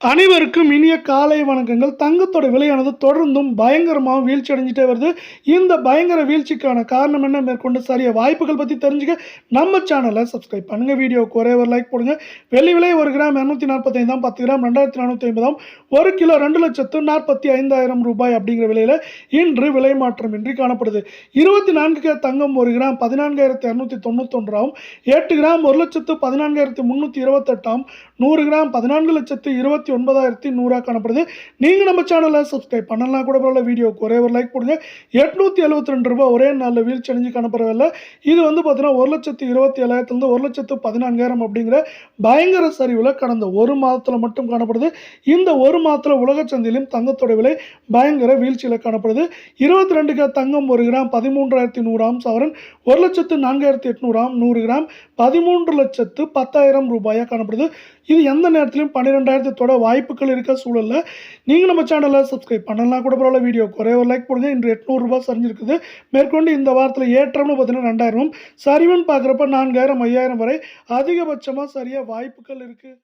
அனைவருக்கும் இனிய காலை வணக்கங்கள். தங்கத்தோட விலையானது தொடர்ந்தும் பயங்கரமாக வீழ்ச்சி அடைஞ்சிட்டே வருது. இந்த பயங்கர வீழ்ச்சிக்கான காரணம் என்ன, மேற்கொண்டு சரிய வாய்ப்புகள் பற்றி தெரிஞ்சுக்க நம்ம சேனலை சப்ஸ்கிரைப் பண்ணுங்கள். வீடியோவுக்கு ஒரே ஒரு லைக் போடுங்க. வெள்ளி விலை 1 கிராம் 245 தான், 10 கிராம் 2450, 1 கிலோ 2,45,000 ரூபாய் அப்படிங்கிற விலையில் இன்று விலை மாற்றமின்றி காணப்படுது. 24 கே தங்கம் 1 கிராம் 14,291, 8 கிராம் 1,14,328, 100 கிராம் 14,29,100 காணப்படுது. நீங்கள் நம்ம சேனலை சப்ஸ்கிரைப் பண்ணலாம் கூட பரவாயில்ல, வீடியோக்கு ஒரே ஒரு லைக் போடுங்க. 872 ரூபாய் ஒரே நாளில் வீழ்ச்சி அடைஞ்சு காணப்படவில்லை. இது வந்து பார்த்தீங்கன்னா 1,27,000 1,14,000 அப்படிங்கிற பயங்கர சரிவில் கடந்த ஒரு மாதத்தில் மட்டும் காணப்படுது. இந்த ஒரு மாதத்தில் உலக சந்தையிலும் தங்கத்தோட விலை பயங்கர வீழ்ச்சியில் காணப்படுது. 22 கே தங்கம் 1 கிராம் 13,100 சவரன் 1,04,800, 100 கிராம் 13,10,000 ரூபாயாக காணப்படுது. இது எந்த நேரத்திலும் 12,000 தொட வாய்ப்புகள் இருக்க சூழலில் நீங்கள் நம்ம சேனலை சப்ஸ்கிரைப் பண்ணலாம் கூட பரவாயில்ல, வீடியோக்கு ஒரே ஒரு லைக் போடுங்க. இன்று 800 ரூபாய் சரிஞ்சிருக்குது. மேற்கொண்டு இந்த வாரத்தில் ஏற்றம்னு பார்த்தீங்கன்னா 2,000, சரிவுன்னு பார்க்குறப்ப 4,000 5,000 வரை அதிகபட்சமாக சரிய வாய்ப்புகள் இருக்குது.